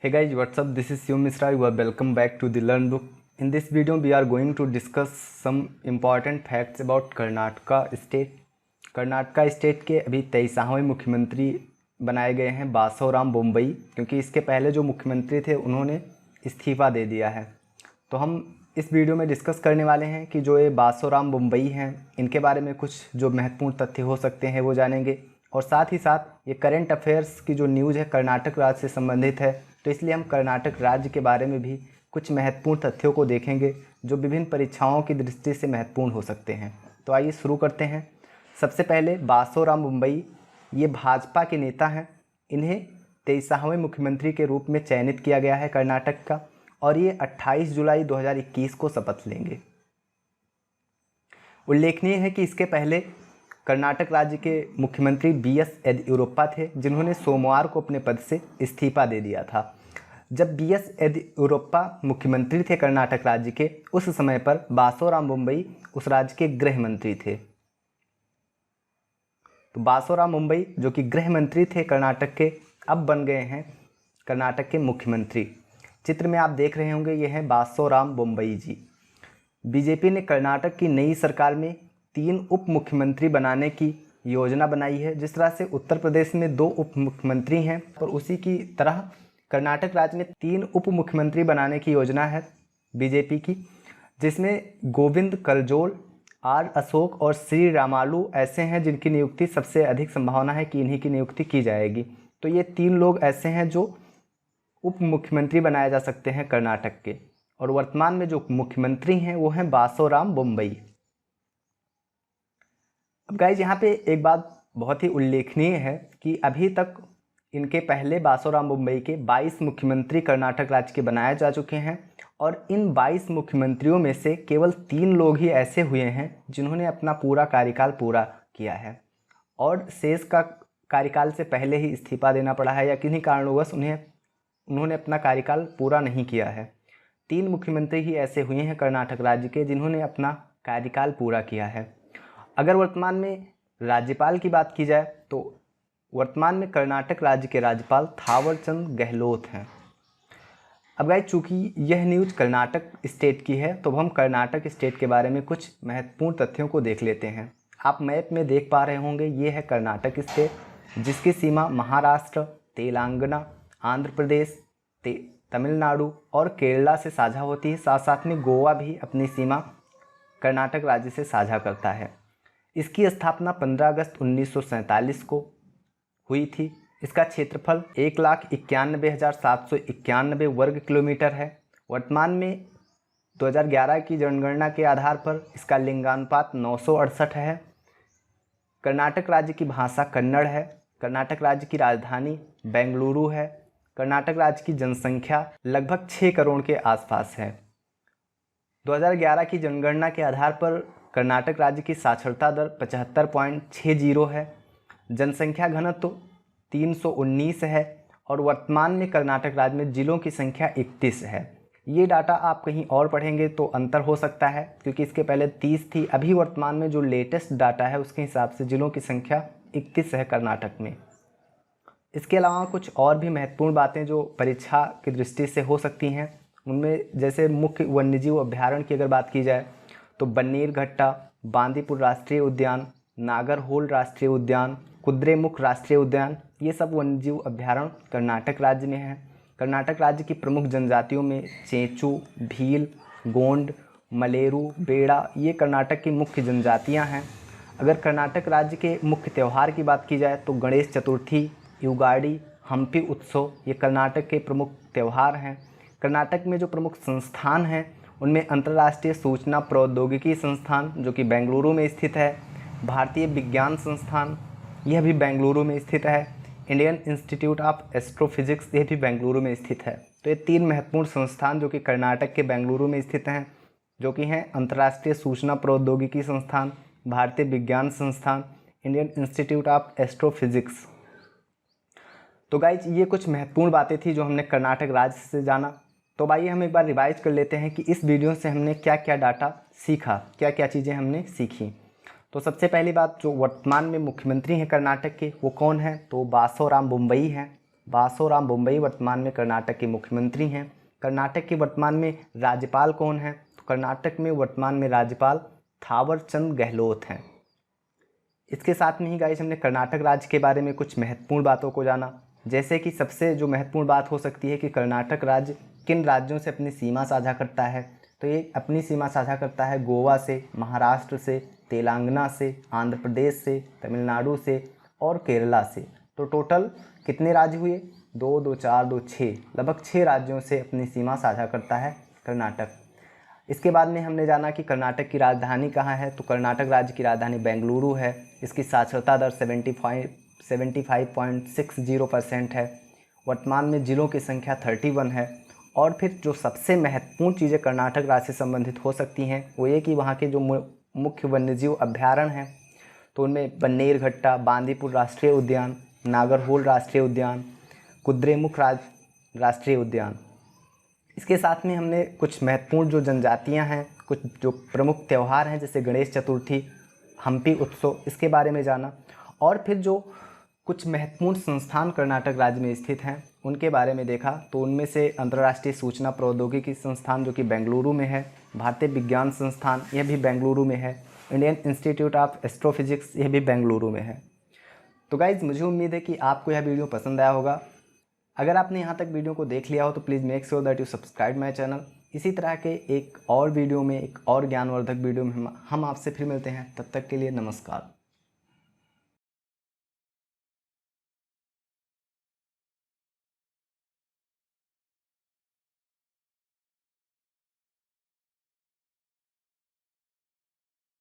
Hey guys, what's up? This is Shivam Misra. You are welcome back to the Learn Book. In this video, we are going to discuss some important facts about Karnataka state. Karnataka state के अभी 23वें मुख्यमंत्री बनाए गए हैं बासवराम बोम्मई, क्योंकि इसके पहले जो मुख्यमंत्री थे उन्होंने इस्तीफ़ा दे दिया है. तो हम इस वीडियो में डिस्कस करने वाले हैं कि जो ये बासवराम बोम्मई हैं इनके बारे में कुछ जो महत्वपूर्ण तथ्य हो सकते हैं वो जानेंगे, और साथ ही साथ ये करंट अफेयर्स की जो न्यूज़ है कर्नाटक राज्य से संबंधित है, तो इसलिए हम कर्नाटक राज्य के बारे में भी कुछ महत्वपूर्ण तथ्यों को देखेंगे जो विभिन्न परीक्षाओं की दृष्टि से महत्वपूर्ण हो सकते हैं. तो आइए शुरू करते हैं. सबसे पहले बासवराम बोम्मई ये भाजपा के नेता हैं. इन्हें 23वें मुख्यमंत्री के रूप में चयनित किया गया है कर्नाटक का, और ये 28 जुलाई 2021 को शपथ लेंगे. उल्लेखनीय है कि इसके पहले कर्नाटक राज्य के मुख्यमंत्री BS येदियुरप्पा थे, जिन्होंने सोमवार को अपने पद से इस्तीफा दे दिया था. जब BS येदियुरप्पा मुख्यमंत्री थे कर्नाटक राज्य के, उस समय पर बासवराम बोम्मई उस राज्य के गृह मंत्री थे. तो बासवराम बोम्मई जो कि गृह मंत्री थे कर्नाटक के, अब बन गए हैं कर्नाटक के मुख्यमंत्री. चित्र में आप देख रहे होंगे, ये हैं बासवराम बोम्मई जी. बीजेपी ने कर्नाटक की नई सरकार में 3 उप मुख्यमंत्री बनाने की योजना बनाई है. जिस तरह से उत्तर प्रदेश में 2 उप मुख्यमंत्री हैं, और उसी की तरह कर्नाटक राज्य में 3 उप मुख्यमंत्री बनाने की योजना है बीजेपी की, जिसमें गोविंद करजोल, R अशोक और श्री रामालू ऐसे हैं जिनकी नियुक्ति सबसे अधिक संभावना है कि इन्हीं की नियुक्ति की जाएगी. तो ये 3 लोग ऐसे हैं जो उप मुख्यमंत्री बनाए जा सकते हैं कर्नाटक के, और वर्तमान में जो मुख्यमंत्री हैं वो हैं बासवराम बोम्मई. अब गाइज यहाँ पे एक बात बहुत ही उल्लेखनीय है कि अभी तक इनके पहले बासवराम बोम्मई के 22 मुख्यमंत्री कर्नाटक राज्य के बनाए जा चुके हैं, और इन 22 मुख्यमंत्रियों में से केवल 3 लोग ही ऐसे हुए हैं जिन्होंने अपना पूरा कार्यकाल पूरा किया है, और शेष का कार्यकाल से पहले ही इस्तीफा देना पड़ा है या किन्हीं कारणवश उन्होंने अपना कार्यकाल पूरा नहीं किया है. 3 मुख्यमंत्री ही ऐसे हुए हैं कर्नाटक राज्य के जिन्होंने अपना कार्यकाल पूरा किया है. अगर वर्तमान में राज्यपाल की बात की जाए तो वर्तमान में कर्नाटक राज्य के राज्यपाल थावरचंद गहलोत हैं. अब गाइस, चूँकि यह न्यूज़ कर्नाटक स्टेट की है, तो हम कर्नाटक स्टेट के बारे में कुछ महत्वपूर्ण तथ्यों को देख लेते हैं. आप मैप में देख पा रहे होंगे, ये है कर्नाटक स्टेट, जिसकी सीमा महाराष्ट्र, तेलंगाना, आंध्र प्रदेश, तमिलनाडु और केरला से साझा होती है. साथ साथ में गोवा भी अपनी सीमा कर्नाटक राज्य से साझा करता है. इसकी स्थापना 15 अगस्त 1947 को हुई थी. इसका क्षेत्रफल 1,91,791 वर्ग किलोमीटर है. वर्तमान में 2011 की जनगणना के आधार पर इसका लिंगानुपात 968 है. कर्नाटक राज्य की भाषा कन्नड़ है. कर्नाटक राज्य की राजधानी बेंगलुरु है. कर्नाटक राज्य की जनसंख्या लगभग 6 करोड़ के आसपास है. 2011 की जनगणना के आधार पर कर्नाटक राज्य की साक्षरता दर 75.60 है. जनसंख्या घनत्व 319 है, और वर्तमान में कर्नाटक राज्य में जिलों की संख्या 31 है. ये डाटा आप कहीं और पढ़ेंगे तो अंतर हो सकता है, क्योंकि इसके पहले 30 थी. अभी वर्तमान में जो लेटेस्ट डाटा है उसके हिसाब से जिलों की संख्या 31 है कर्नाटक में. इसके अलावा कुछ और भी महत्वपूर्ण बातें जो परीक्षा की दृष्टि से हो सकती हैं, उनमें जैसे मुख्य वन्यजीव अभ्यारण्य की अगर बात की जाए तो बन्नेरघट्टा, बांदीपुर राष्ट्रीय उद्यान, नागरहोल राष्ट्रीय उद्यान, कुद्रेमुख राष्ट्रीय उद्यान, ये सब वन्यजीव अभ्यारण्य कर्नाटक राज्य में हैं. कर्नाटक राज्य की प्रमुख जनजातियों में चेंचू, भील, गोंड, मलेरू, बेड़ा, ये कर्नाटक की मुख्य जनजातियां हैं. अगर कर्नाटक राज्य के मुख्य त्यौहार की बात की जाए तो गणेश चतुर्थी, युगाड़ी, हम्पी उत्सव, ये कर्नाटक के प्रमुख त्यौहार हैं. कर्नाटक में जो प्रमुख संस्थान हैं उनमें अंतर्राष्ट्रीय सूचना प्रौद्योगिकी संस्थान जो कि बेंगलुरु में स्थित है, भारतीय विज्ञान संस्थान यह भी बेंगलुरु में स्थित है, इंडियन इंस्टीट्यूट ऑफ एस्ट्रोफिजिक्स यह भी बेंगलुरु में स्थित है. तो ये 3 महत्वपूर्ण संस्थान जो कि कर्नाटक के बेंगलुरु में स्थित हैं, जो कि हैं अंतर्राष्ट्रीय सूचना प्रौद्योगिकी संस्थान, भारतीय विज्ञान संस्थान, इंडियन इंस्टीट्यूट ऑफ एस्ट्रोफिजिक्स. तो गाइज, ये कुछ महत्वपूर्ण बातें थी जो हमने कर्नाटक राज्य से जाना. तो भाई हम एक बार रिवाइज कर लेते हैं कि इस वीडियो से हमने क्या क्या डाटा सीखा, क्या क्या चीज़ें हमने सीखी. तो सबसे पहली बात, जो वर्तमान में मुख्यमंत्री हैं कर्नाटक के वो कौन है, तो बासवराम बोम्मई हैं. बासोराम बोम्मई वर्तमान में कर्नाटक के मुख्यमंत्री हैं। कर्नाटक के वर्तमान में राज्यपाल कौन है? तो कर्नाटक में वर्तमान में राज्यपाल थावरचंद गहलोत हैं। इसके साथ में ही गाइस हमने कर्नाटक राज्य के बारे में कुछ महत्वपूर्ण बातों को जाना, जैसे कि सबसे जो महत्वपूर्ण बात हो सकती है कि कर्नाटक राज्य किन राज्यों से अपनी सीमा साझा करता है। तो ये अपनी सीमा साझा करता है गोवा से, महाराष्ट्र से, तेलंगाना से, आंध्र प्रदेश से, तमिलनाडु से और केरला से। तो टोटल कितने राज्य हुए? 2, 2, 4, 2, 6, लगभग 6 राज्यों से अपनी सीमा साझा करता है कर्नाटक। इसके बाद में हमने जाना कि कर्नाटक की राजधानी कहाँ है। तो कर्नाटक राज्य की राजधानी बेंगलुरु है। इसकी साक्षरता दर 75.60% है। वर्तमान में जिलों की संख्या 31 है। और फिर जो सबसे महत्वपूर्ण चीज़ें कर्नाटक राज्य से संबंधित हो सकती हैं वो ये कि वहाँ के जो मुख्य वन्यजीव अभ्यारण्य हैं, तो उनमें बन्नेरघट्टा, बांदीपुर राष्ट्रीय उद्यान, नागरहोल राष्ट्रीय उद्यान, कुद्रेमुख राष्ट्रीय उद्यान। इसके साथ में हमने कुछ महत्वपूर्ण जो जनजातियां हैं, कुछ जो प्रमुख त्यौहार हैं जैसे गणेश चतुर्थी, हम्पी उत्सव, इसके बारे में जाना। और फिर जो कुछ महत्वपूर्ण संस्थान कर्नाटक राज्य में स्थित हैं उनके बारे में देखा। तो उनमें से अंतर्राष्ट्रीय सूचना प्रौद्योगिकी संस्थान जो कि बेंगलुरु में है, भारतीय विज्ञान संस्थान यह भी बेंगलुरु में है, इंडियन इंस्टीट्यूट ऑफ एस्ट्रोफिजिक्स यह भी बेंगलुरु में है। तो गाइज़ मुझे उम्मीद है कि आपको यह वीडियो पसंद आया होगा। अगर आपने यहाँ तक वीडियो को देख लिया हो तो please make sure that you subscribe my channel. इसी तरह के एक और वीडियो में, एक और ज्ञानवर्धक वीडियो में हम आपसे फिर मिलते हैं। तब तक के लिए नमस्कार।